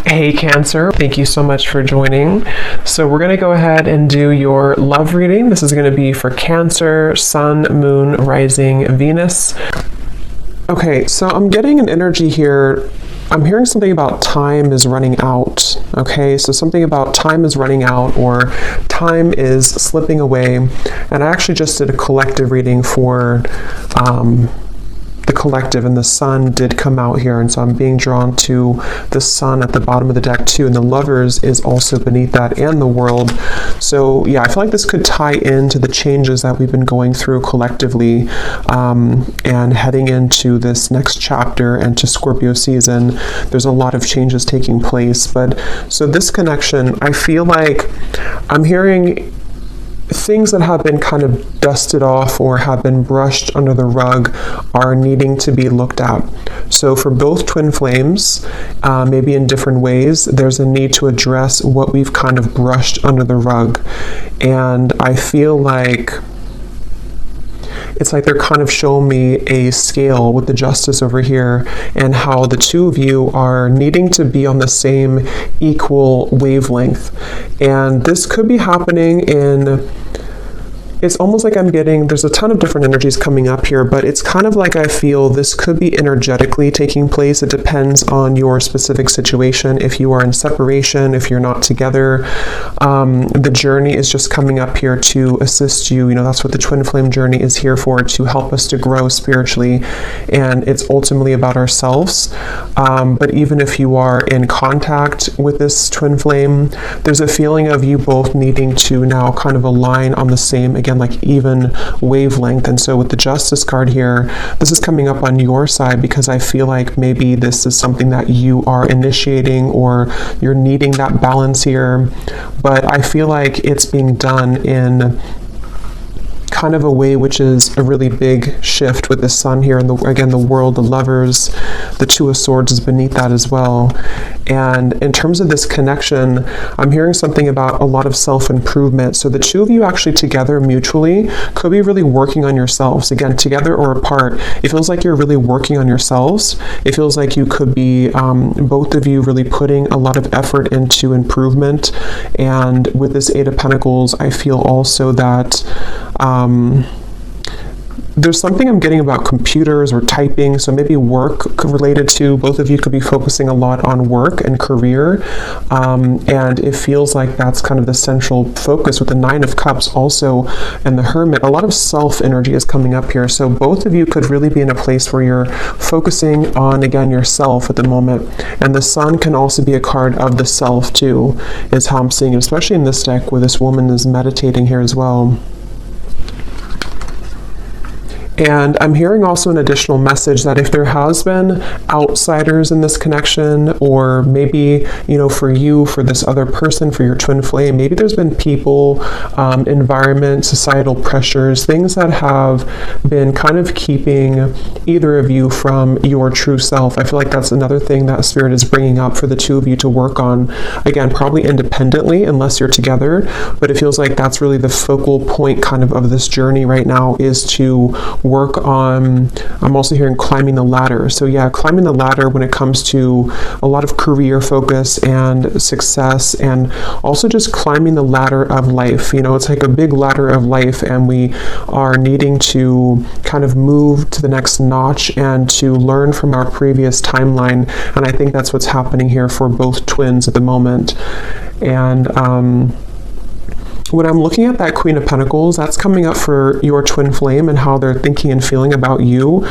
Hey Cancer, thank you so much for joining. So we're going to go ahead and do your love reading. This is going to be for Cancer, Sun, Moon, Rising, Venus. Okay, so I'm getting an energy here. I'm hearing something about time is running out. Okay, so something about time is running out or time is slipping away. And I actually just did a collective reading for the collective, and the sun did come out here, and so I'm being drawn to the sun at the bottom of the deck too, and the lovers is also beneath that, and the world. So yeah, I feel like this could tie into the changes that we've been going through collectively, and heading into this next chapter and to Scorpio season. There's a lot of changes taking place, but so this connection, I feel like I'm hearing things that have been kind of dusted off or have been brushed under the rug are needing to be looked at. So for both twin flames, maybe in different ways, there's a need to address what we've kind of brushed under the rug. And I feel like it's like they're kind of showing me a scale with the justice over here and how the two of you are needing to be on the same equal wavelength. And this could be happening in, it's almost like I'm getting, there's a ton of different energies coming up here, but it's kind of like I feel this could be energetically taking place. It depends on your specific situation. If you are in separation, if you're not together, the journey is just coming up here to assist you. You know, that's what the twin flame journey is here for, to help us to grow spiritually. And it's ultimately about ourselves. But even if you are in contact with this twin flame, there's a feeling of you both needing to now kind of align on the same, again, like even wavelength. And so with the Justice card here, this is coming up on your side because I feel like maybe this is something that you are initiating or you're needing that balance here. But I feel like it's being done in kind of a way which is a really big shift with the sun here, and again the world, the lovers, the Two of Swords is beneath that as well. And in terms of this connection, I'm hearing something about a lot of self-improvement. So the two of you actually together mutually could be really working on yourselves. Again, together or apart, it feels like you're really working on yourselves. It feels like you could be both of you really putting a lot of effort into improvement. And with this Eight of Pentacles, I feel also that there's something I'm getting about computers or typing, so maybe work related to, both of you could be focusing a lot on work and career, and it feels like that's kind of the central focus with the Nine of Cups also, and the Hermit. A lot of self energy is coming up here, so both of you could really be in a place where you're focusing on, again, yourself at the moment. And the Sun can also be a card of the self too, is how I'm seeing it, especially in this deck where this woman is meditating here as well. And I'm hearing also an additional message that if there has been outsiders in this connection, or maybe, you know, for you, for this other person, for your twin flame, maybe there's been people, environment, societal pressures, things that have been kind of keeping either of you from your true self. I feel like that's another thing that Spirit is bringing up for the two of you to work on. Again, probably independently, unless you're together, but it feels like that's really the focal point kind of this journey right now, is to work on, I'm also hearing climbing the ladder. So yeah, climbing the ladder when it comes to a lot of career focus and success, and also just climbing the ladder of life. You know, it's like a big ladder of life, and we are needing to kind of move to the next notch and to learn from our previous timeline. And I think that's what's happening here for both twins at the moment. And when I'm looking at that Queen of Pentacles, that's coming up for your twin flame and how they're thinking and feeling about you.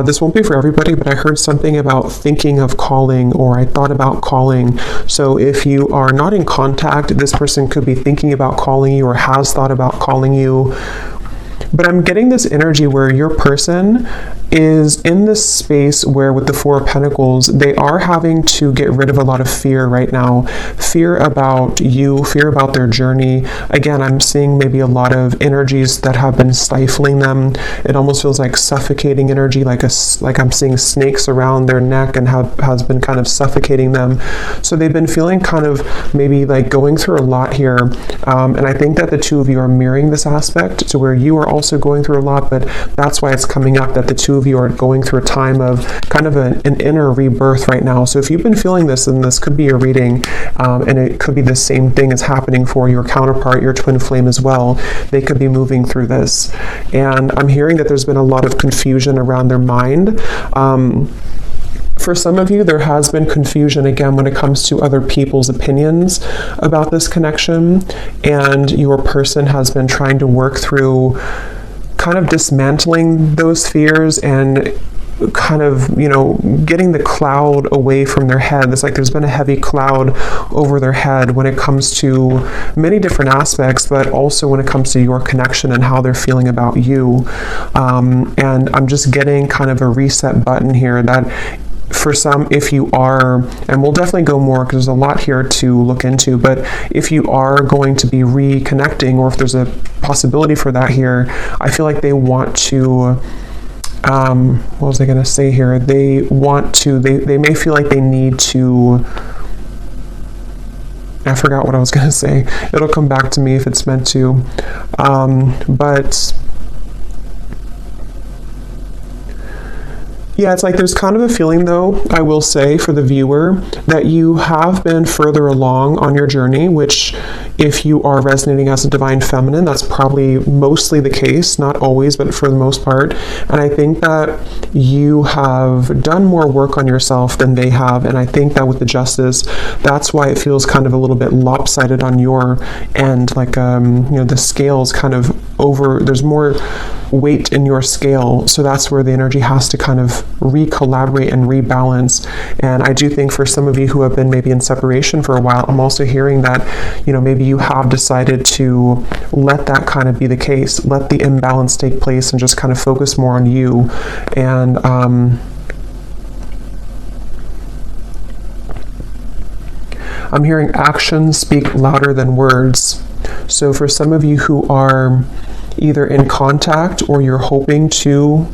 This won't be for everybody, but I heard something about thinking of calling, or I thought about calling. So if you are not in contact, this person could be thinking about calling you or has thought about calling you. But I'm getting this energy where your person is in this space where, with the Four of Pentacles, they are having to get rid of a lot of fear right now. Fear about you, fear about their journey. Again, I'm seeing maybe a lot of energies that have been stifling them. It almost feels like suffocating energy, like I'm seeing snakes around their neck and has been kind of suffocating them. So they've been feeling kind of maybe like going through a lot here. And I think that the two of you are mirroring this aspect to where you are also going through a lot, but that's why it's coming up that the two of you are going through a time of kind of an inner rebirth right now. So if you've been feeling this, then this could be your reading, and it could be the same thing as happening for your counterpart, your twin flame as well. They could be moving through this. And I'm hearing that there's been a lot of confusion around their mind. For some of you, there has been confusion again when it comes to other people's opinions about this connection, and your person has been trying to work through kind of dismantling those fears and kind of, you know, getting the cloud away from their head. It's like there's been a heavy cloud over their head when it comes to many different aspects, but also when it comes to your connection and how they're feeling about you. And I'm just getting kind of a reset button here that for some, if you are, and we'll definitely go more because there's a lot here to look into, but if you are going to be reconnecting, or if there's a possibility for that here, I feel like they want to, what was I going to say here? They want to, they may feel like they need to, I forgot what I was going to say. It'll come back to me if it's meant to. But yeah, it's like there's kind of a feeling, though, I will say, for the viewer, that you have been further along on your journey, which if you are resonating as a divine feminine, that's probably mostly the case, not always, but for the most part. And I think that you have done more work on yourself than they have. And I think that with the justice, that's why it feels kind of a little bit lopsided on your end. Like, you know, the scale's kind of over, there's more weight in your scale. So that's where the energy has to kind of re-collaborate and rebalance. And I do think for some of you who have been maybe in separation for a while, I'm also hearing that, you know, maybe you have decided to let that kind of be the case, let the imbalance take place and just kind of focus more on you. And I'm hearing actions speak louder than words. So for some of you who are either in contact or you're hoping to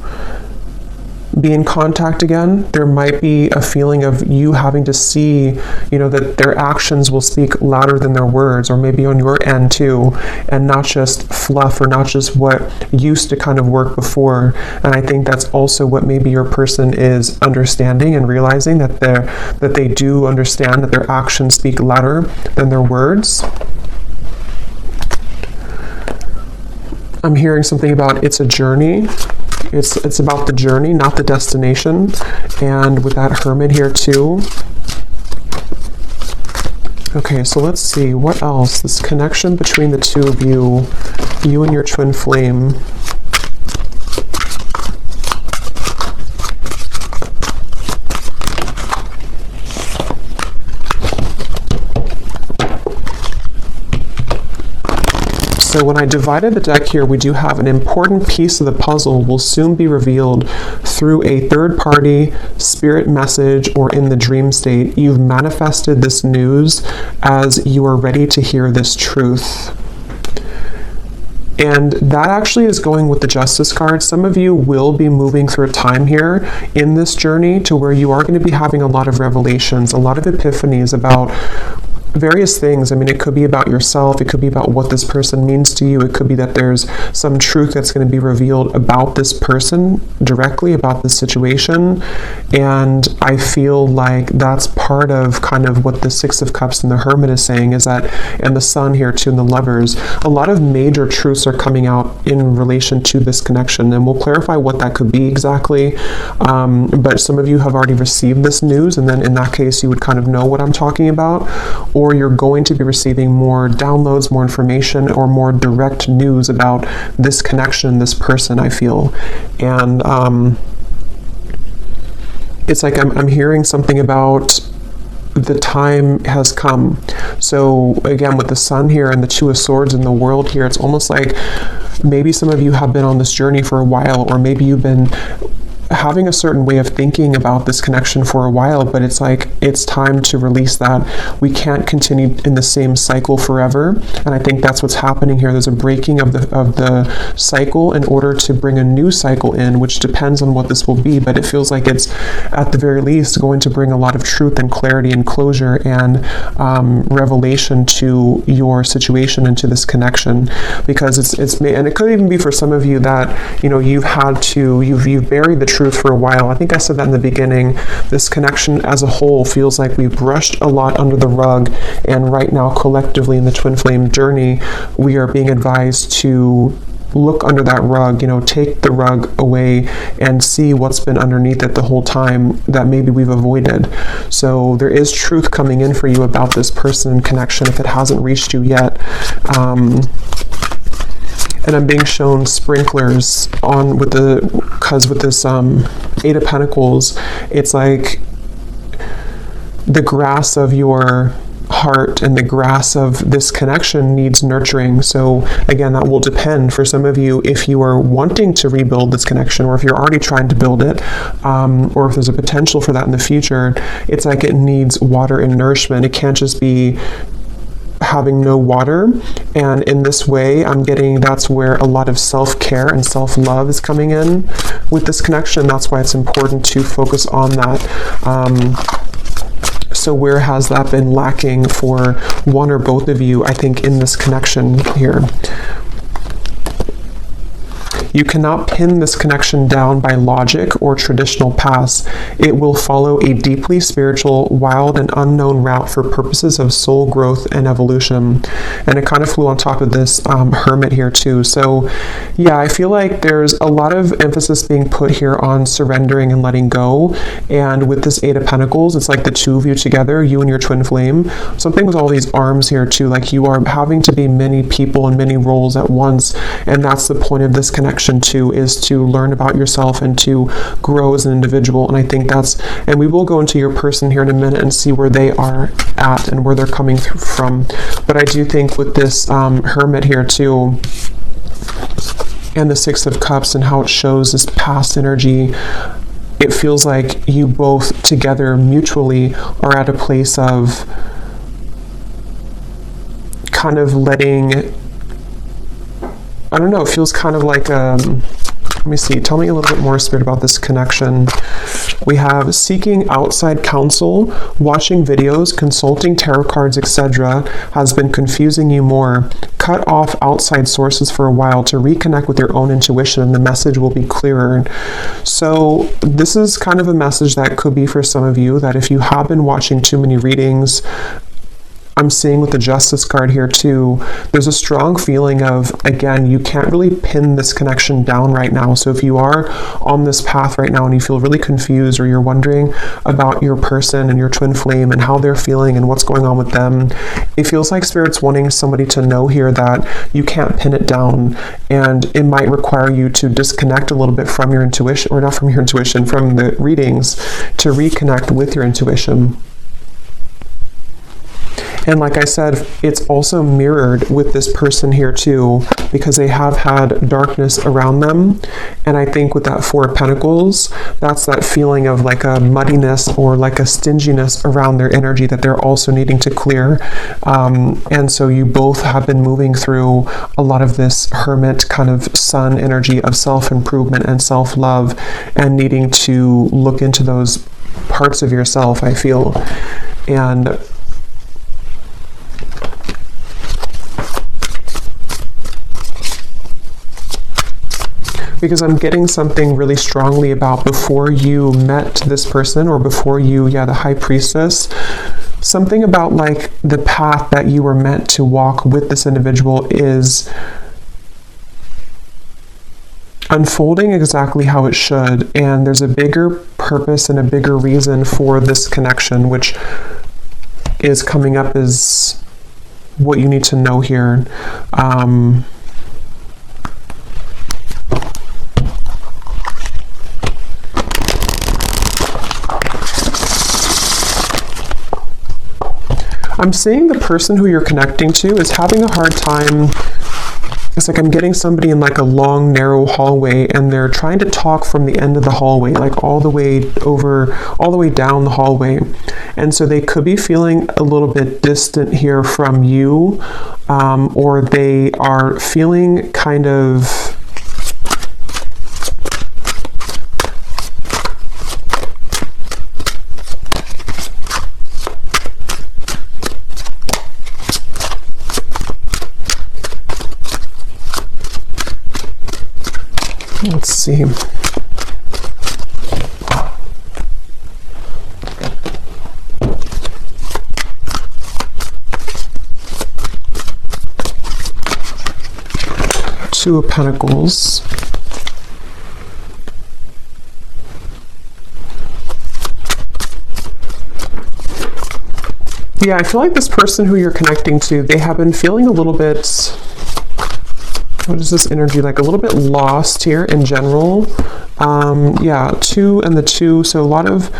be in contact again, there might be a feeling of you having to see, you know, that their actions will speak louder than their words, or maybe on your end too, and not just fluff or not just what used to kind of work before. And I think that's also what maybe your person is understanding and realizing, that they do understand that their actions speak louder than their words. I'm hearing something about it's a journey. It's about the journey, not the destination. And with that Hermit here too. Okay, so let's see, what else? This connection between the two of you and your twin flame. So when I divided the deck here, we do have an important piece of the puzzle will soon be revealed through a third-party spirit message or in the dream state. You've manifested this news as you are ready to hear this truth. And that actually is going with the Justice card. Some of you will be moving through a time here in this journey to where you are going to be having a lot of revelations, a lot of epiphanies about various things. I mean, it could be about yourself, it could be about what this person means to you, it could be that there's some truth that's going to be revealed about this person directly, about this situation. And I feel like that's part of kind of what the Six of Cups and the Hermit is saying, is that, and the Sun here too, and the Lovers, a lot of major truths are coming out in relation to this connection, and we'll clarify what that could be exactly. But some of you have already received this news, and then in that case you would kind of know what I'm talking about, or you're going to be receiving more downloads, more information, or more direct news about this connection, this person, I feel. And it's like I'm hearing something about the time has come. So again, with the Sun here and the Two of Swords in the World here, it's almost like maybe some of you have been on this journey for a while, or maybe you've been having a certain way of thinking about this connection for a while, but it's like it's time to release that. We can't continue in the same cycle forever, and I think that's what's happening here. There's a breaking of the cycle in order to bring a new cycle in, which depends on what this will be, but it feels like it's at the very least going to bring a lot of truth and clarity and closure and revelation to your situation and to this connection, because it's and it could even be for some of you that, you know, you've buried the truth for a while. I think I said that in the beginning. This connection as a whole feels like we've brushed a lot under the rug, and right now collectively in the twin flame journey, we are being advised to look under that rug, you know, take the rug away and see what's been underneath it the whole time that maybe we've avoided. So there is truth coming in for you about this person and connection if it hasn't reached you yet. And I'm being shown sprinklers on with this Eight of Pentacles, it's like the grass of your heart and the grass of this connection needs nurturing. So again, that will depend for some of you if you are wanting to rebuild this connection, or if you're already trying to build it, or if there's a potential for that in the future. It's like it needs water and nourishment. It can't just be having no water. And in this way, I'm getting that's where a lot of self-care and self-love is coming in with this connection. That's why it's important to focus on that. So where has that been lacking for one or both of you, I think, in this connection here? You cannot pin this connection down by logic or traditional paths. It will follow a deeply spiritual, wild, and unknown route for purposes of soul growth and evolution. And it kind of flew on top of this hermit here too. So yeah, I feel like there's a lot of emphasis being put here on surrendering and letting go. And with this Eight of Pentacles, it's like the two of you together, you and your twin flame. Something with all these arms here too, like you are having to be many people and many roles at once. And that's the point of this connection too, is to learn about yourself and to grow as an individual. And I think and we will go into your person here in a minute and see where they are at and where they're coming from. But I do think with this hermit here too, and the Six of Cups and how it shows this past energy, it feels like you both together mutually are at a place of kind of letting, I don't know, it feels kind of like, let me see, tell me a little bit more, Spirit, about this connection. We have seeking outside counsel, watching videos, consulting tarot cards, etc. has been confusing you more. Cut off outside sources for a while to reconnect with your own intuition, and the message will be clearer. So this is kind of a message that could be for some of you, that if you have been watching too many readings, I'm seeing with the Justice card here too, there's a strong feeling of, again, you can't really pin this connection down right now. So if you are on this path right now and you feel really confused, or you're wondering about your person and your twin flame and how they're feeling and what's going on with them, it feels like Spirit's wanting somebody to know here that you can't pin it down, and it might require you to disconnect a little bit from your intuition, or not from your intuition, from the readings, to reconnect with your intuition. And like I said, it's also mirrored with this person here too, because they have had darkness around them. And I think with that Four of Pentacles, that's that feeling of like a muddiness or like a stinginess around their energy that they're also needing to clear. And so you both have been moving through a lot of this hermit kind of sun energy of self-improvement and self-love, and needing to look into those parts of yourself, I feel. And because I'm getting something really strongly about before you met this person, or before you, the High Priestess, something about like the path that you were meant to walk with this individual is unfolding exactly how it should. And there's a bigger purpose and a bigger reason for this connection, which is coming up as what you need to know here. I'm seeing the person who you're connecting to is having a hard time It's like I'm getting somebody in like a long, narrow hallway, and they're trying to talk from the end of the hallway, like all the way down the hallway. And so they could be feeling a little bit distant here from you, or they are feeling kind of, let's see. Two of Pentacles. Yeah, I feel like this person who you're connecting to, they have been feeling a little bit, what is this energy like? A little bit lost here in general. Yeah, 2 and the 2. So a lot of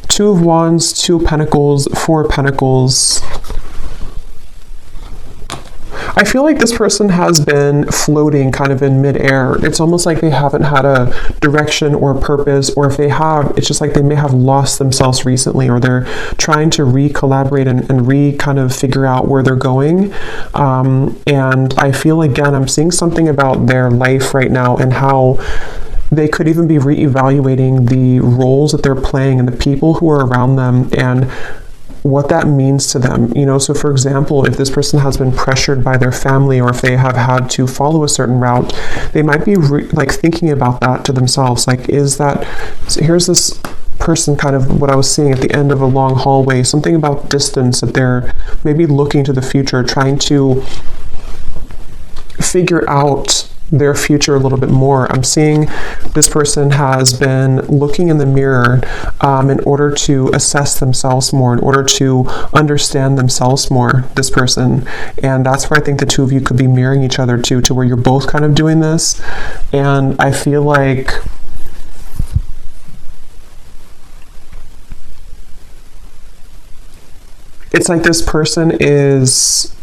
2 of Wands, 2 of Pentacles, 4 of Pentacles. I feel like this person has been floating kind of in midair. It's almost like they haven't had a direction or a purpose, or if they have, it's just like they may have lost themselves recently, or they're trying to re-collaborate and kind of figure out where they're going. And I feel, again, I'm seeing something about their life right now and how they could even be re-evaluating the roles that they're playing and the people who are around them and what that means to them. You know, so for example, if this person has been pressured by their family, or if they have had to follow a certain route, they might be like thinking about that to themselves. Like, is that, so here's this person, kind of what I was seeing at the end of a long hallway, something about distance, that they're maybe looking to the future, trying to figure out their future a little bit more. I'm seeing this person has been looking in the mirror in order to assess themselves more, in order to understand themselves more, this person. And that's where I think the two of you could be mirroring each other to where you're both kind of doing this. And I feel like it's like this person is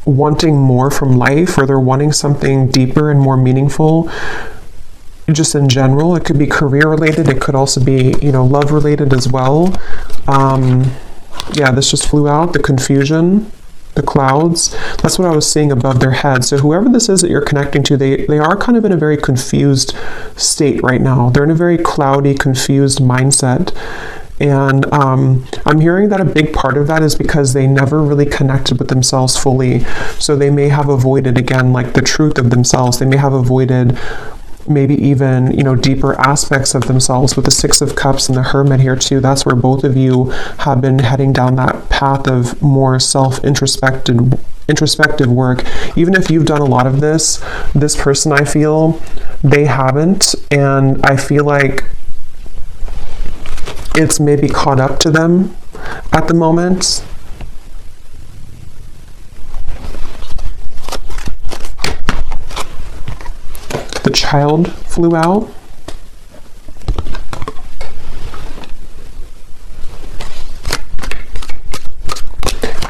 wanting more from life, or they're wanting something deeper and more meaningful just in general. It could be career related, it could also be, you know, love related as well. Yeah, this just flew out, the confusion, the clouds. That's what I was seeing above their head. So whoever this is that you're connecting to, they are kind of in a very confused state right now. They're in a very cloudy, confused mindset. And I'm hearing that a big part of that is because they never really connected with themselves fully. So they may have avoided, again, like the truth of themselves. They may have avoided maybe even, you know, deeper aspects of themselves. With the 6 of Cups and the Hermit here too, that's where both of you have been heading down that path of more introspective work. Even if you've done a lot of this person, I feel, they haven't. And I feel like it's maybe caught up to them at the moment. The Child flew out.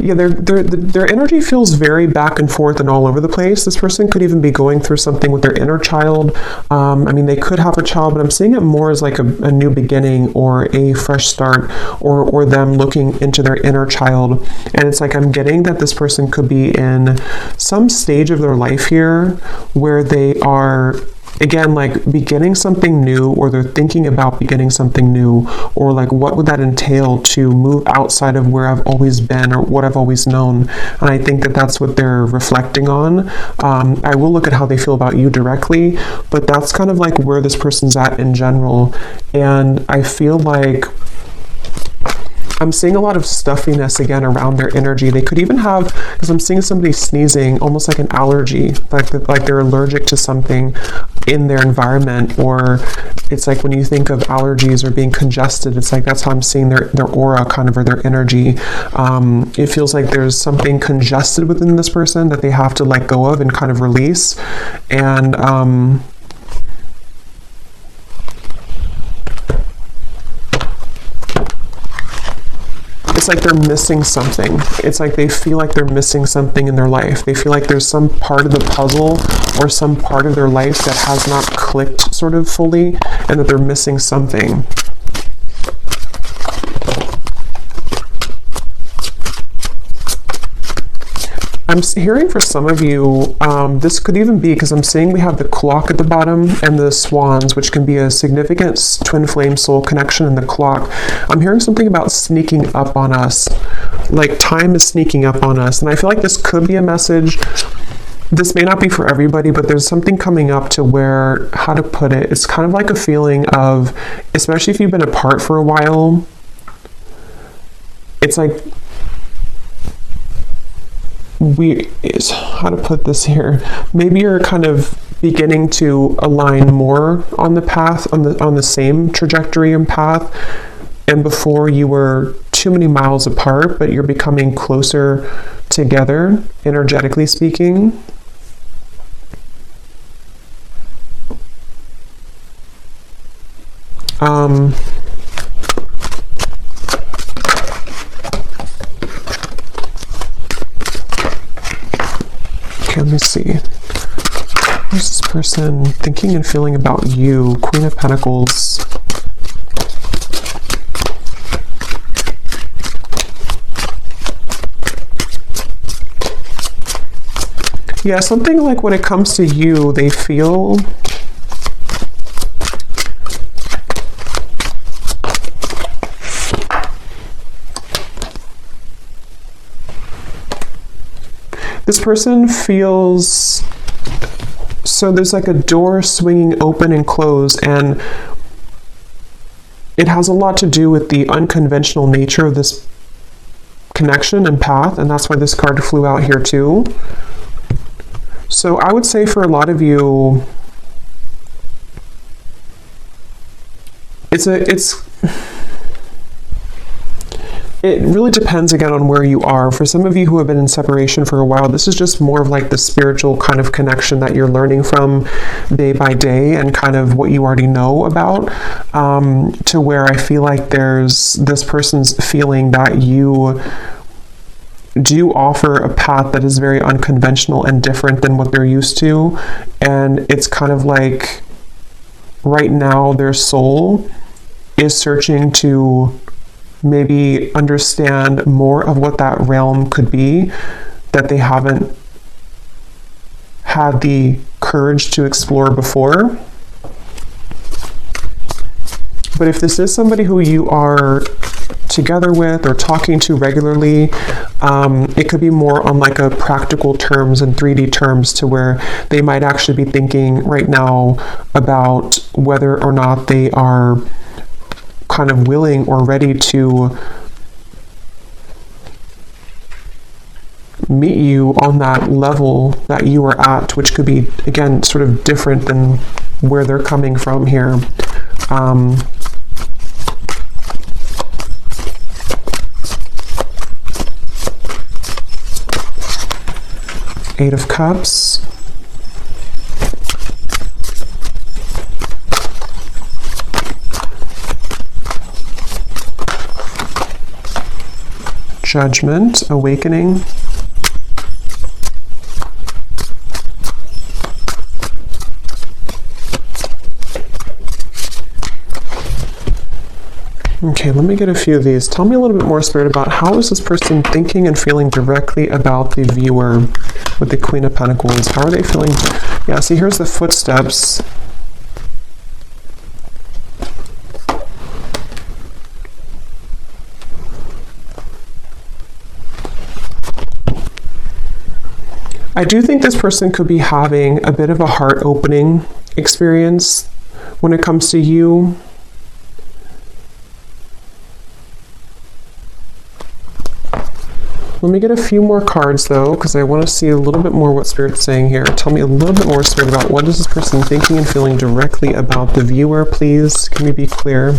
Yeah, their energy feels very back and forth and all over the place. This person could even be going through something with their inner child. I mean, they could have a child, but I'm seeing it more as like a new beginning or a fresh start, or them looking into their inner child. And it's like I'm getting that this person could be in some stage of their life here where they are, again, like beginning something new, or they're thinking about beginning something new, or like what would that entail to move outside of where I've always been or what I've always known. And I think that that's what they're reflecting on. I will look at how they feel about you directly, but that's kind of like where this person's at in general. And I feel like I'm seeing a lot of stuffiness again around their energy. They could even have, because I'm seeing somebody sneezing, almost like an allergy, like they're allergic to something in their environment. Or it's like when you think of allergies or being congested, it's like that's how I'm seeing their aura kind of, or their energy. It feels like there's something congested within this person that they have to let go of and kind of release. And it's like they're missing something. It's like they feel like they're missing something in their life. They feel like there's some part of the puzzle or some part of their life that has not clicked sort of fully, and that they're missing something. I'm hearing for some of you, this could even be because I'm seeing we have the clock at the bottom and the swans, which can be a significant twin flame soul connection in the clock. I'm hearing something about sneaking up on us, like time is sneaking up on us. And I feel like this could be a message. This may not be for everybody, but there's something coming up to where, how to put it, it's kind of like a feeling of, especially if you've been apart for a while, it's like, how to put this here, maybe you're kind of beginning to align more on the path, on the same trajectory and path, and before you were too many miles apart, but you're becoming closer together, energetically speaking. Okay, let me see. What's this person thinking and feeling about you? Queen of Pentacles. Yeah, something like when it comes to you, they feel this person feels, so there's like a door swinging open and close, and it has a lot to do with the unconventional nature of this connection and path, and that's why this card flew out here too. So I would say for a lot of you, it really depends again on where you are. For some of you who have been in separation for a while, this is just more of like the spiritual kind of connection that you're learning from day by day and kind of what you already know about, to where I feel like there's this person's feeling that you do offer a path that is very unconventional and different than what they're used to. And it's kind of like right now their soul is searching to maybe understand more of what that realm could be that they haven't had the courage to explore before. But if this is somebody who you are together with or talking to regularly, it could be more on like a practical terms and 3D terms, to where they might actually be thinking right now about whether or not they are kind of willing or ready to meet you on that level that you are at, which could be, again, sort of different than where they're coming from here. Eight of Cups. Judgment, Awakening. Okay, let me get a few of these. Tell me a little bit more, Spirit, about how is this person thinking and feeling directly about the viewer with the Queen of Pentacles? How are they feeling? Yeah, see, here's the footsteps. I do think this person could be having a bit of a heart-opening experience when it comes to you. Let me get a few more cards though, because I want to see a little bit more what Spirit's saying here. Tell me a little bit more, Spirit, about what is this person thinking and feeling directly about the viewer, please. Can we be clear?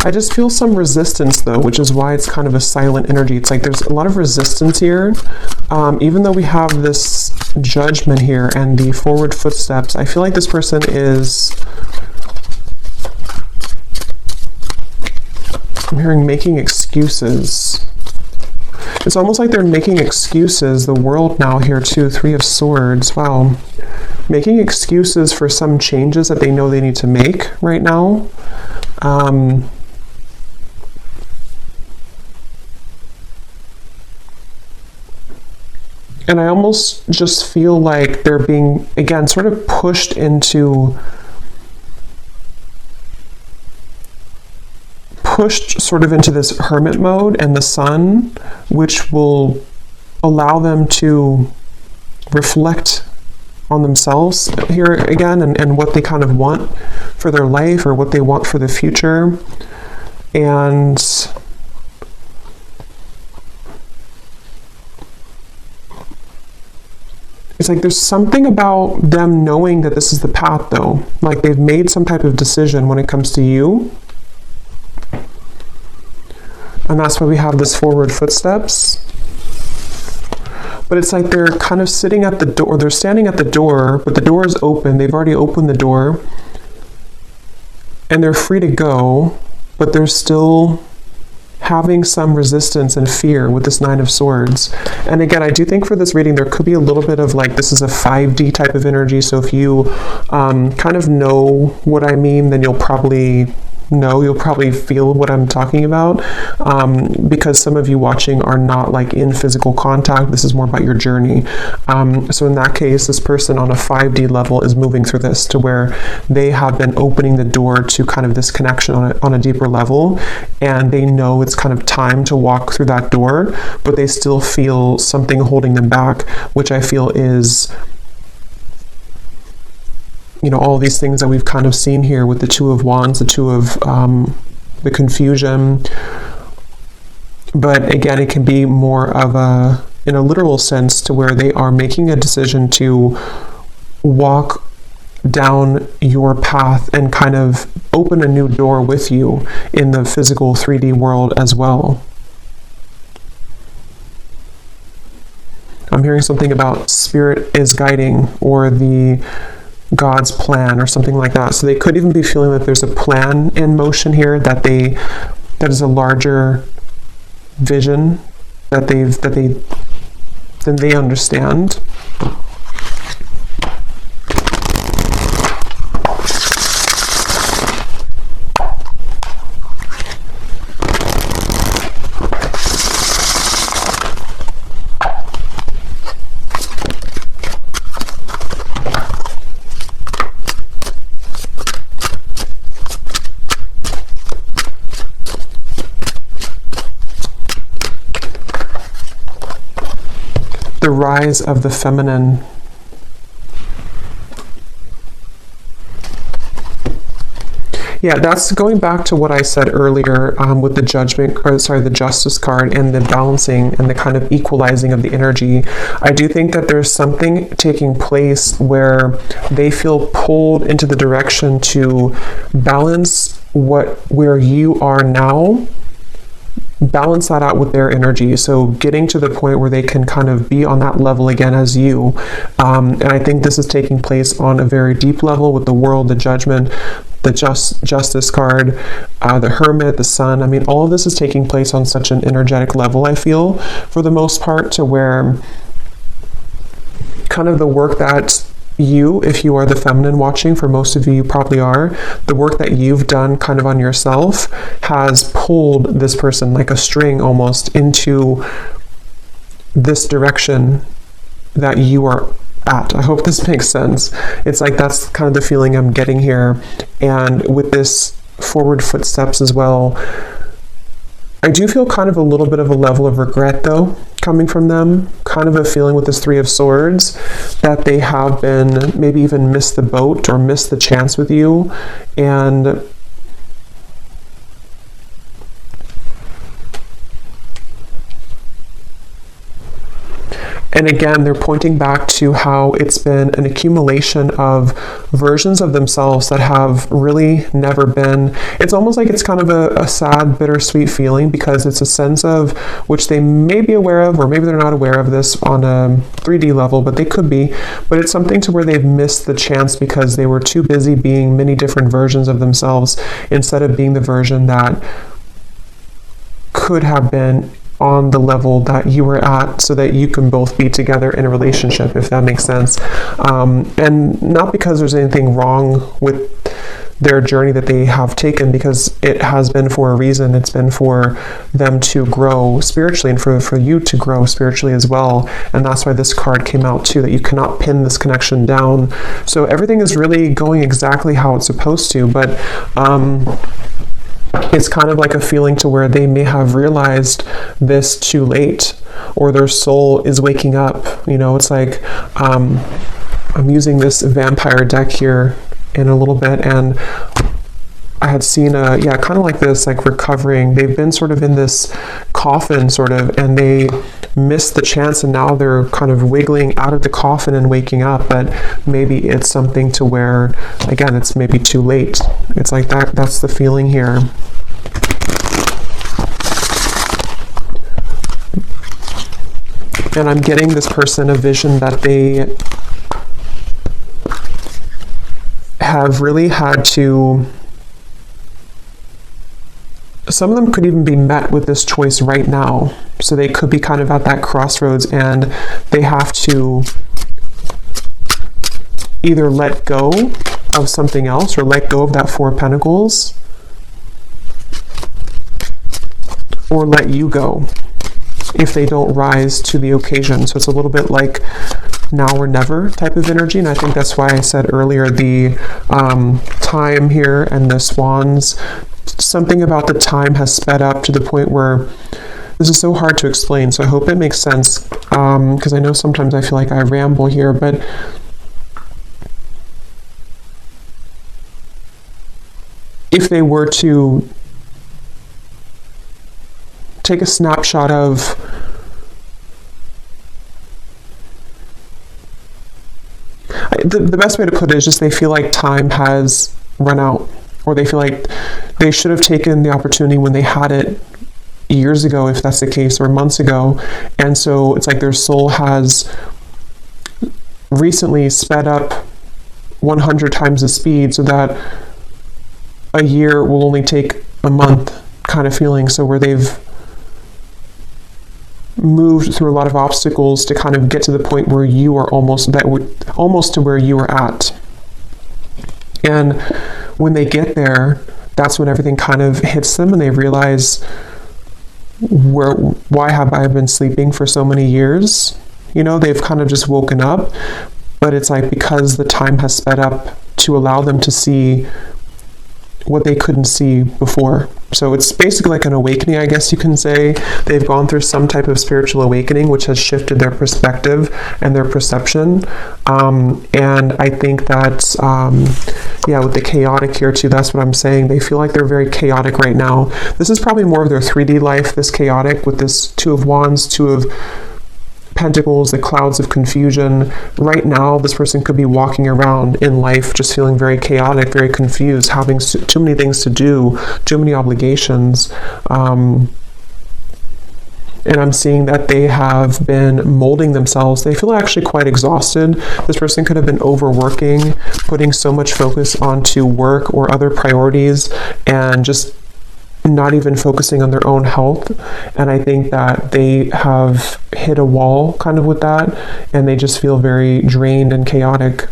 I just feel some resistance though, which is why it's kind of a silent energy. It's like there's a lot of resistance here. Even though we have this judgment here and the forward footsteps, I feel like this person is, I'm hearing making excuses. It's almost like they're making excuses. The world now here too, 3 of Swords. Wow. Making excuses for some changes that they know they need to make right now. And I almost just feel like they're being, again, sort of pushed sort of into this hermit mode and the sun, which will allow them to reflect on themselves here again, and what they kind of want for their life or what they want for the future. And it's like there's something about them knowing that this is the path though. Like they've made some type of decision when it comes to you. And that's why we have this forward footsteps. But it's like they're kind of sitting at the door, they're standing at the door, but the door is open. They've already opened the door. And they're free to go, but they're still having some resistance and fear with this 9 of Swords. And again, I do think for this reading, there could be a little bit of like, this is a 5D type of energy. So if you kind of know what I mean, then you'll probably feel what I'm talking about, because some of you watching are not like in physical contact. This is more about your journey. So in that case, this person on a 5D level is moving through this to where they have been opening the door to kind of this connection on a deeper level, and they know it's kind of time to walk through that door, but they still feel something holding them back, which I feel is, you know, all these things that we've kind of seen here with the 2 of Wands, the 2 of the confusion. But again, it can be more of a, in a literal sense, to where they are making a decision to walk down your path and kind of open a new door with you in the physical 3D world as well. I'm hearing something about spirit is guiding, or the God's plan, or something like that. So they could even be feeling that there's a plan in motion here, that is a larger vision that they understand. The rise of the feminine. Yeah, that's going back to what I said earlier with the the Justice card and the balancing and the kind of equalizing of the energy. I do think that there's something taking place where they feel pulled into the direction to balance where you are now, balance that out with their energy. So getting to the point where they can kind of be on that level again as you. And I think this is taking place on a very deep level with the World, the Judgment, the Justice card, the Hermit, the Sun. I mean, all of this is taking place on such an energetic level, I feel, for the most part, to where kind of the work that you, if you are the feminine watching, for most of you, you probably are, the work that you've done kind of on yourself has pulled this person like a string almost into this direction that you are at. I hope this makes sense. It's like that's kind of the feeling I'm getting here. And with this forward footsteps as well, I do feel kind of a little bit of a level of regret though coming from them, kind of a feeling with this 3 of Swords that they have been maybe even missed the boat or missed the chance with you. And And again, they're pointing back to how it's been an accumulation of versions of themselves that have really never been. It's almost like it's kind of a sad, bittersweet feeling, because it's a sense of which they may be aware of, or maybe they're not aware of this on a 3D level, but they could be. But it's something to where they've missed the chance because they were too busy being many different versions of themselves instead of being the version that could have been on the level that you were at, so that you can both be together in a relationship, if that makes sense. And not because there's anything wrong with their journey that they have taken, because it has been for a reason. It's been for them to grow spiritually, and for you to grow spiritually as well. And that's why this card came out too, that you cannot pin this connection down. So everything is really going exactly how it's supposed to, but it's kind of like a feeling to where they may have realized this too late, or their soul is waking up. You know, it's like, I'm using this vampire deck here in a little bit, and I had seen kind of like this, like recovering. They've been sort of in this coffin sort of, and they missed the chance, and now they're kind of wiggling out of the coffin and waking up. But maybe it's something to where, again, it's maybe too late. It's like that's the feeling here. And I'm getting this person a vision that they have really had to, some of them could even be met with this choice right now. So they could be kind of at that crossroads, and they have to either let go of something else, or let go of that Four of Pentacles, or let you go if they don't rise to the occasion. So it's a little bit like now or never type of energy. And I think that's why I said earlier the time here and the swans, something about the time has sped up to the point where this is so hard to explain. So I hope it makes sense, because I know sometimes I feel like I ramble here, but if they were to take a snapshot of the best way to put it is just they feel like time has run out, or they feel like they should have taken the opportunity when they had it years ago, if that's the case, or months ago. And so it's like their soul has recently sped up 100 times the speed, so that a year will only take a month kind of feeling. So where they've moved through a lot of obstacles to kind of get to the point where you are almost to where you were at. And when they get there, that's when everything kind of hits them, and they realize, why have I been sleeping for so many years? You know, they've kind of just woken up, but it's like because the time has sped up to allow them to see what they couldn't see before. So it's basically like an awakening, I guess you can say. They've gone through some type of spiritual awakening, which has shifted their perspective and their perception. And I think that's, with the chaotic here too, that's what I'm saying. They feel like they're very chaotic right now. This is probably more of their 3D life, this chaotic, with this Two of Wands, Two of Pentacles, the clouds of confusion. Right now, this person could be walking around in life just feeling very chaotic, very confused, having too many things to do, too many obligations. And I'm seeing that they have been molding themselves. They feel actually quite exhausted. This person could have been overworking, putting so much focus onto work or other priorities, and just not even focusing on their own health. And I think that they have hit a wall kind of with that, and they just feel very drained and chaotic.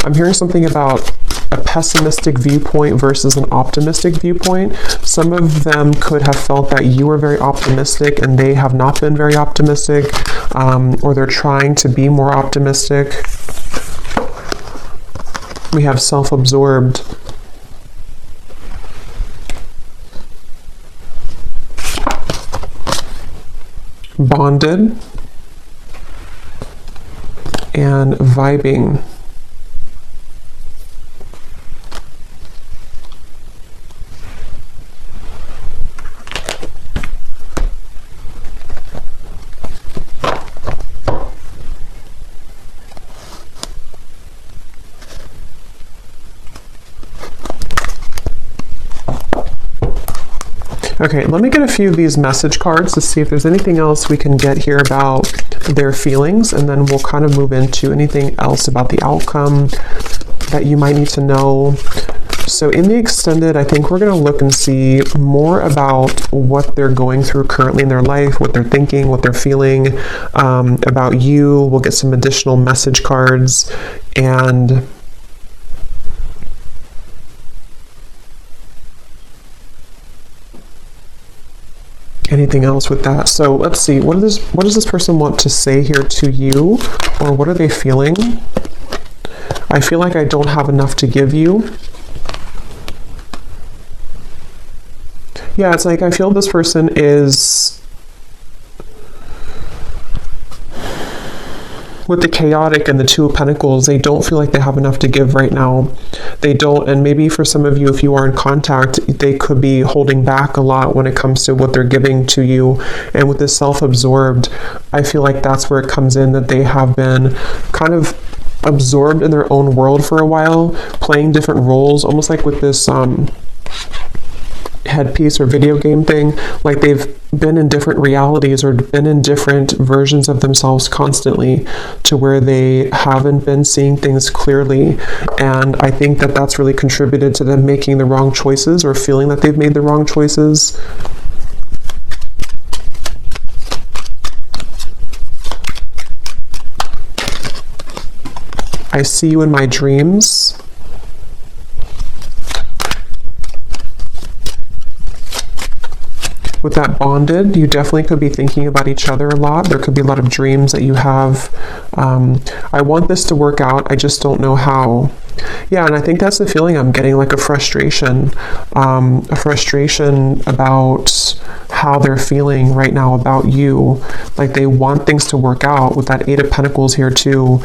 I'm hearing something about a pessimistic viewpoint versus an optimistic viewpoint. Some of them could have felt that you were very optimistic and they have not been very optimistic, or they're trying to be more optimistic. We have self-absorbed. Bonded. And vibing. Okay, let me get a few of these message cards to see if there's anything else we can get here about their feelings, and then we'll kind of move into anything else about the outcome that you might need to know. So in the extended, I think we're going to look and see more about what they're going through currently in their life, what they're thinking, what they're feeling about you. We'll get some additional message cards and anything else with that. So let's see, what does this person want to say here to you, or what are they feeling? I feel like I don't have enough to give you. Yeah, it's like I feel this person is, with the chaotic and the Two of Pentacles, they don't feel like they have enough to give right now. They don't, and maybe for some of you, if you are in contact, they could be holding back a lot when it comes to what they're giving to you. And with this self-absorbed, I feel like that's where it comes in, that they have been kind of absorbed in their own world for a while, playing different roles, almost like with this headpiece or video game thing, like they've been in different realities or been in different versions of themselves constantly, to where they haven't been seeing things clearly. And I think that that's really contributed to them making the wrong choices, or feeling that they've made the wrong choices. I see you in my dreams. With that bonded, you definitely could be thinking about each other a lot. There could be a lot of dreams that you have. I want this to work out, I just don't know how. Yeah, and I think that's the feeling I'm getting, like a frustration about how they're feeling right now about you. Like they want things to work out. With that Eight of Pentacles here too,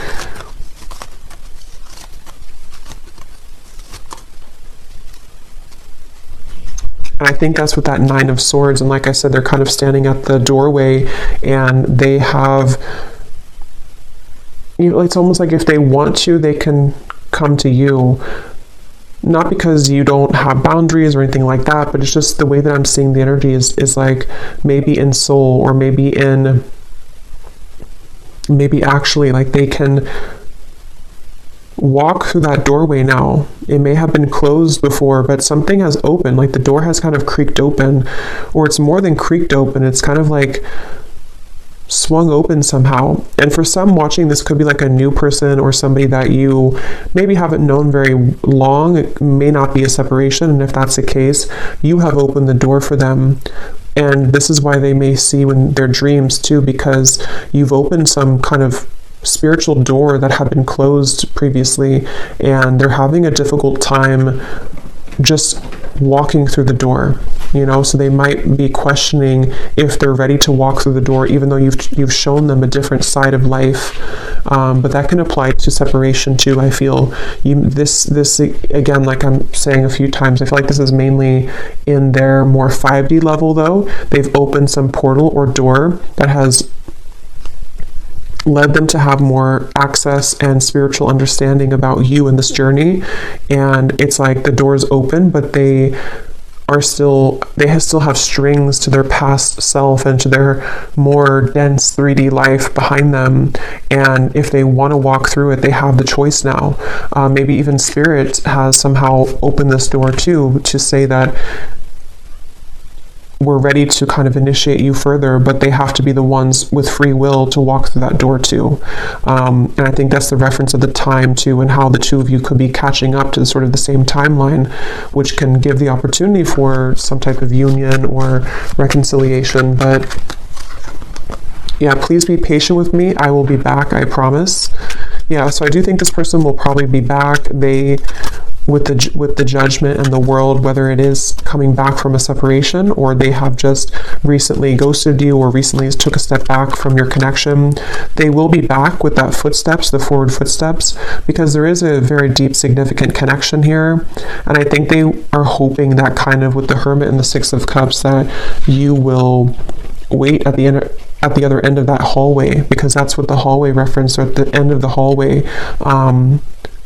and I think that's with that Nine of Swords. And like I said, they're kind of standing at the doorway, and they have, you know, it's almost like if they want to, they can come to you. Not because you don't have boundaries or anything like that, but it's just the way that I'm seeing the energy is like maybe in soul, or maybe actually like they can walk through that doorway now. It may have been closed before, but something has opened, like the door has kind of creaked open, or it's more than creaked open, it's kind of like swung open somehow. And for some watching, this could be like a new person, or somebody that you maybe haven't known very long. It may not be a separation, and if that's the case, you have opened the door for them. And this is why they may see you in their dreams too, because you've opened some kind of spiritual door that had been closed previously, and they're having a difficult time just walking through the door, you know. So they might be questioning if they're ready to walk through the door, even though you've shown them a different side of life. But that can apply to separation too. I feel this again, like I'm saying a few times, I feel like this is mainly in their more 5D level though. They've opened some portal or door that has led them to have more access and spiritual understanding about you in this journey. And it's like the door's open, but they still have strings to their past self and to their more dense 3D life behind them. And if they want to walk through it, they have the choice now. Maybe even Spirit has somehow opened this door too, to say that we're ready to kind of initiate you further, but they have to be the ones with free will to walk through that door too. And I think that's the reference of the time too, and how the two of you could be catching up to sort of the same timeline, which can give the opportunity for some type of union or reconciliation. But yeah, please be patient with me. I will be back, I promise. Yeah, so I do think this person will probably be back. With the Judgment and the World, whether it is coming back from a separation, or they have just recently ghosted you, or recently took a step back from your connection, they will be back with that footsteps, the forward footsteps, because there is a very deep, significant connection here. And I think they are hoping that kind of with the Hermit and the Six of Cups, that you will wait at the other end of that hallway, because that's what the hallway reference, or at the end of the hallway.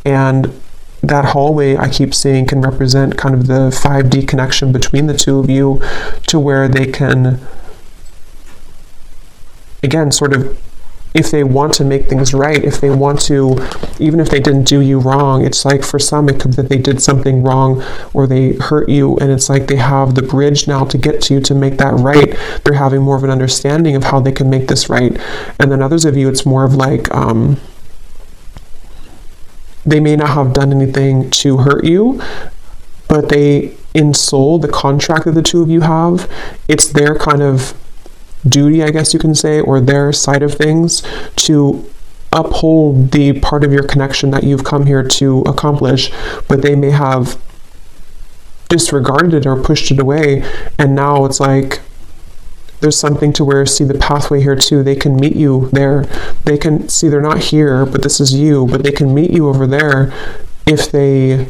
And that hallway I keep seeing can represent kind of the 5D connection between the two of you, to where they can, again, sort of, if they want to make things right, if they want to, even if they didn't do you wrong, it's like for some it could be that they did something wrong or they hurt you, and it's like they have the bridge now to get to you to make that right. They're having more of an understanding of how they can make this right. And then others of you, it's more of like, they may not have done anything to hurt you, but they, in soul, the contract that the two of you have, it's their kind of duty, I guess you can say, or their side of things, to uphold the part of your connection that you've come here to accomplish, but they may have disregarded it or pushed it away, and now it's like there's something to where, see the pathway here too, they can meet you there. They can see they're not here, but this is you, but they can meet you over there if they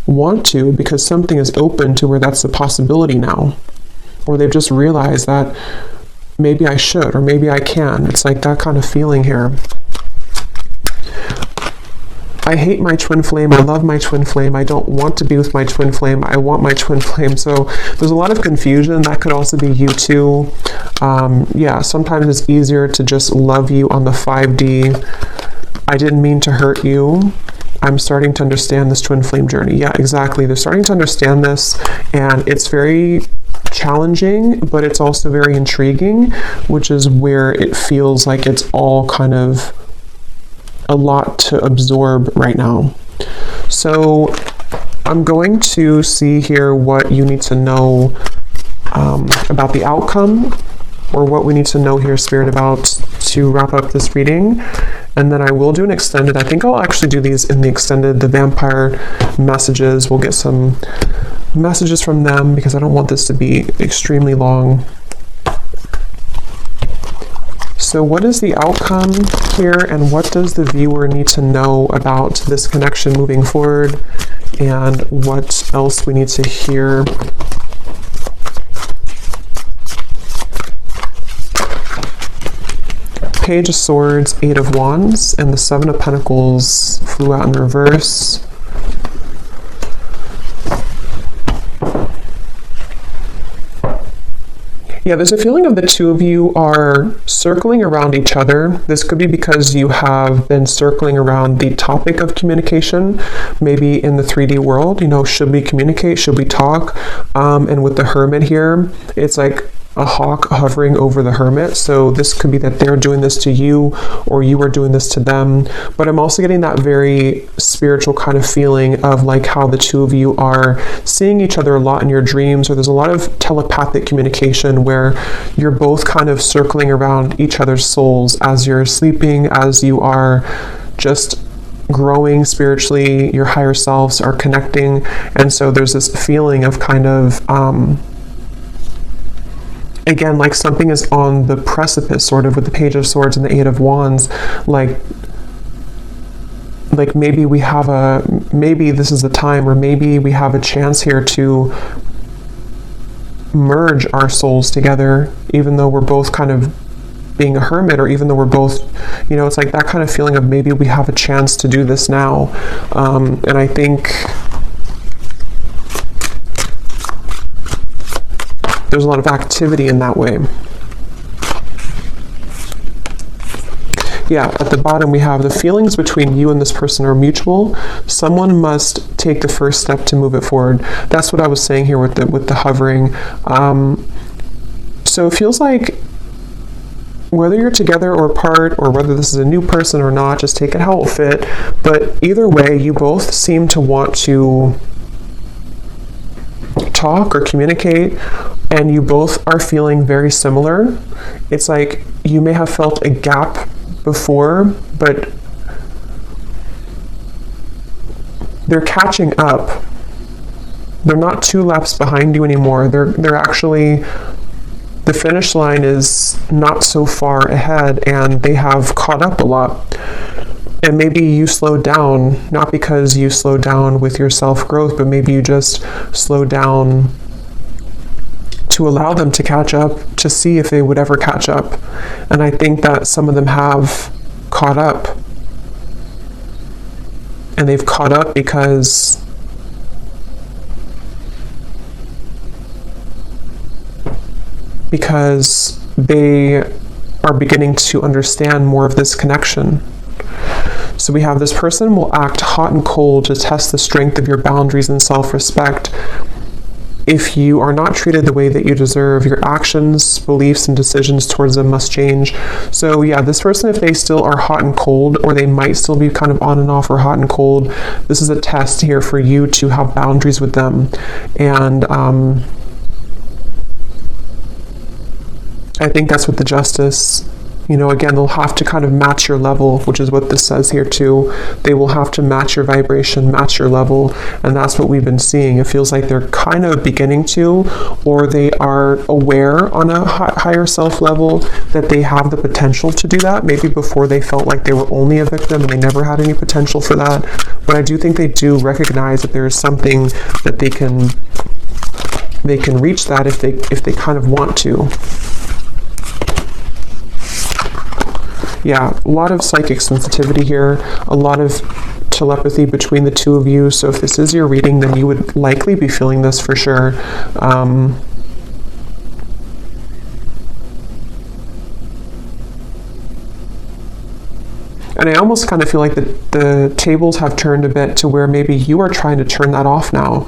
want to, because something is open to where that's a possibility now, or they've just realized that maybe I should, or maybe I can. It's like that kind of feeling here. I hate my twin flame. I love my twin flame. I don't want to be with my twin flame. I want my twin flame. So there's a lot of confusion. That could also be you too. Yeah, sometimes it's easier to just love you on the 5D. I didn't mean to hurt you. I'm starting to understand this twin flame journey. Yeah, exactly. They're starting to understand this, and it's very challenging, but it's also very intriguing, which is where it feels like it's all kind of a lot to absorb right now. So I'm going to see here what you need to know about the outcome, or what we need to know here, Spirit, about to wrap up this reading. And then I will do an extended. I think I'll actually do these in the extended, the vampire messages. We'll get some messages from them because I don't want this to be extremely long. So what is the outcome here, and what does the viewer need to know about this connection moving forward, and what else we need to hear? Page of Swords, 8 of Wands, and the 7 of Pentacles flew out in reverse. Yeah, there's a feeling of the two of you are circling around each other. This could be because you have been circling around the topic of communication, maybe in the 3D world. You know, should we communicate? Should we talk? And with the Hermit here, it's like a hawk hovering over the Hermit. So this could be that they're doing this to you, or you are doing this to them. But I'm also getting that very spiritual kind of feeling of like how the two of you are seeing each other a lot in your dreams, or there's a lot of telepathic communication where you're both kind of circling around each other's souls as you're sleeping, as you are just growing spiritually, your higher selves are connecting. And so there's this feeling of kind of again, like something is on the precipice, sort of, with the Page of Swords and the 8 of Wands. Like maybe we have maybe this is the time, or maybe we have a chance here to merge our souls together, even though we're both kind of being a hermit, or even though we're both, you know, it's like that kind of feeling of maybe we have a chance to do this now. And I think there's a lot of activity in that way. Yeah, at the bottom we have the feelings between you and this person are mutual. Someone must take the first step to move it forward. That's what I was saying here with the hovering. So it feels like whether you're together or apart, or whether this is a new person or not, just take it how it will fit. But either way, you both seem to want to talk or communicate, and you both are feeling very similar. It's like you may have felt a gap before, but they're catching up. They're not 2 laps behind you anymore. They're actually, the finish line is not so far ahead, and they have caught up a lot. And maybe you slowed down, not because you slowed down with your self-growth, but maybe you just slowed down to allow them to catch up, to see if they would ever catch up. And I think that some of them have caught up. and they've caught up because they are beginning to understand more of this connection. So we have this person will act hot and cold to test the strength of your boundaries and self-respect. If you are not treated the way that you deserve, your actions, beliefs, and decisions towards them must change. So yeah, this person, if they still are hot and cold, or they might still be kind of on and off or hot and cold, this is a test here for you to have boundaries with them. And I think that's what the Justice, again, they'll have to kind of match your level, which is what this says here too. They will have to match your vibration, match your level, and that's what we've been seeing. It feels like they're kind of beginning to, or they are aware on a higher self level that they have the potential to do that. Maybe before they felt like they were only a victim and they never had any potential for that. But I do think they do recognize that there is something that they can reach that if they kind of want to. Yeah, a lot of psychic sensitivity here, a lot of telepathy between the two of you. So if this is your reading, then you would likely be feeling this for sure. And I almost kind of feel like the tables have turned a bit to where maybe you are trying to turn that off now.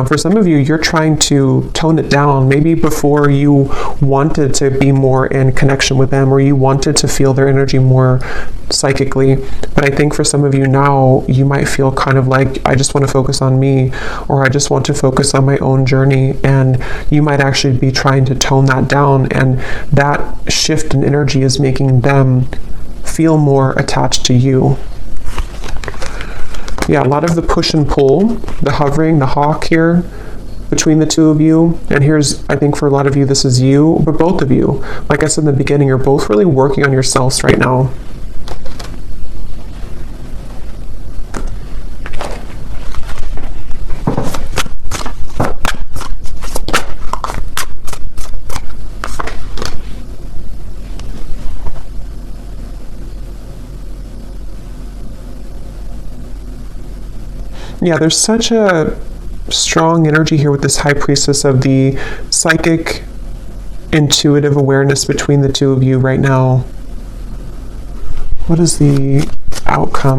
For some of you, you're trying to tone it down. Maybe before you wanted to be more in connection with them, or you wanted to feel their energy more psychically. But I think for some of you now, you might feel kind of like, I just want to focus on me, or I just want to focus on my own journey. And you might actually be trying to tone that down. And that shift in energy is making them feel more attached to you. Yeah, a lot of the push and pull, the hovering, the hawk here between the two of you. And here's, I think for a lot of you, this is you, but both of you, like I said in the beginning, you're both really working on yourselves right now. Yeah, there's such a strong energy here with this High Priestess of the psychic, intuitive awareness between the two of you right now. What is the outcome?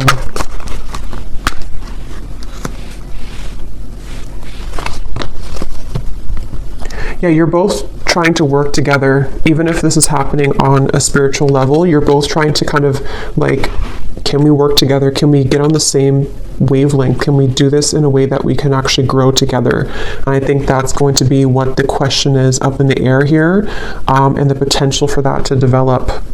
Yeah, you're both trying to work together. Even if this is happening on a spiritual level, you're both trying to kind of like, can we work together? Can we get on the same wavelength? Can we do this in a way that we can actually grow together? And I think that's going to be what the question is up in the air here, and the potential for that to develop.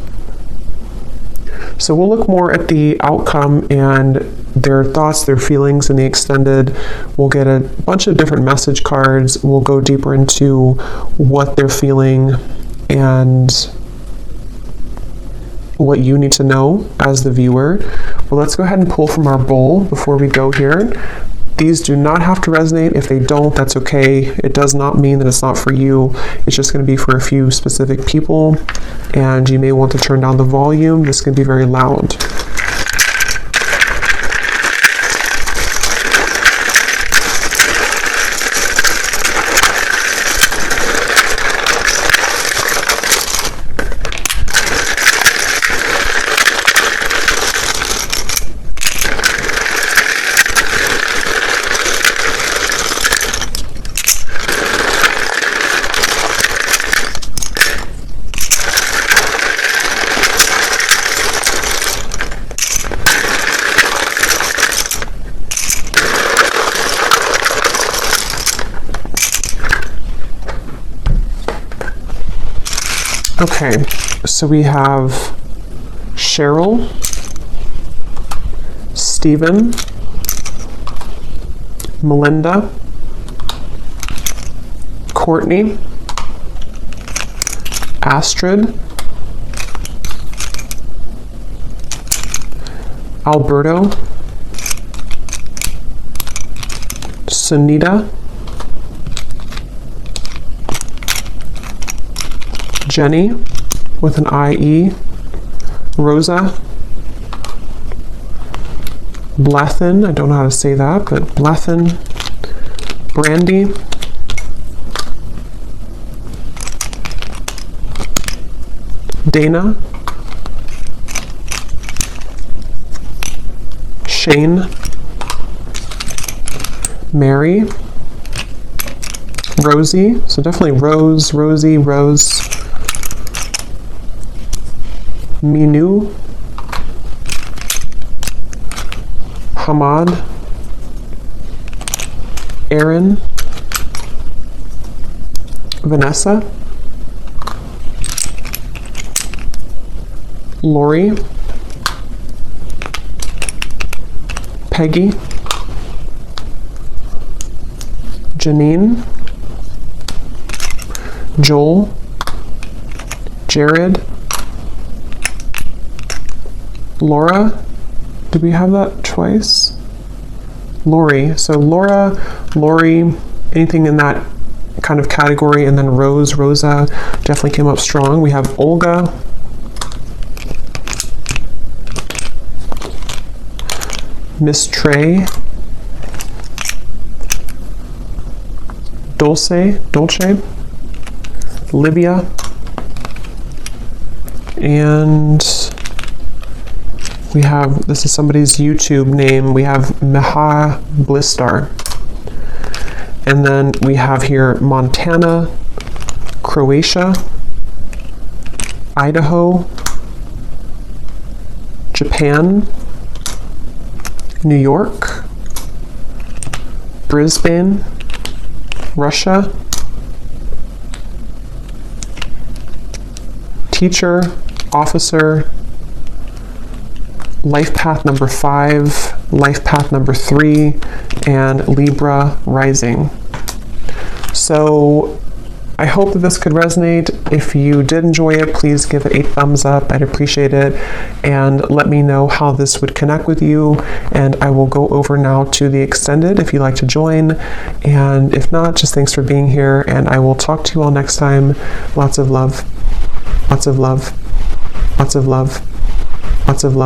So we'll look more at the outcome and their thoughts, their feelings in the extended. We'll get a bunch of different message cards. We'll go deeper into what they're feeling and what you need to know as the viewer. Well, let's go ahead and pull from our bowl before we go here. These do not have to resonate. If they don't, that's okay. It does not mean that it's not for you. It's just going to be for a few specific people, and you may want to turn down the volume. This can be very loud. Okay, so we have Cheryl, Stephen, Melinda, Courtney, Astrid, Alberto, Sunita, Jenny with an IE, Rosa, Blethen, I don't know how to say that, but Blethen, Brandy, Dana, Shane, Mary, Rosie, so definitely Rose, Rosie, Rose, Minu, Hamad, Aaron, Vanessa, Lori, Peggy, Janine, Joel, Jared, Laura, did we have that twice? Lori, so Laura, Lori, anything in that kind of category, and then Rose, Rosa definitely came up strong. We have Olga, Miss Trey, Dolce, Livia, and we have, this is somebody's YouTube name, we have Meha Blistar. And then we have here Montana, Croatia, Idaho, Japan, New York, Brisbane, Russia, teacher, officer, life path number 5, life path number 3, and Libra rising. So I hope that this could resonate. If you did enjoy it, please give it a thumbs up. I'd appreciate it. And let me know how this would connect with you. And I will go over now to the extended if you'd like to join. And if not, just thanks for being here. And I will talk to you all next time. Lots of love. Lots of love. Lots of love. Lots of love.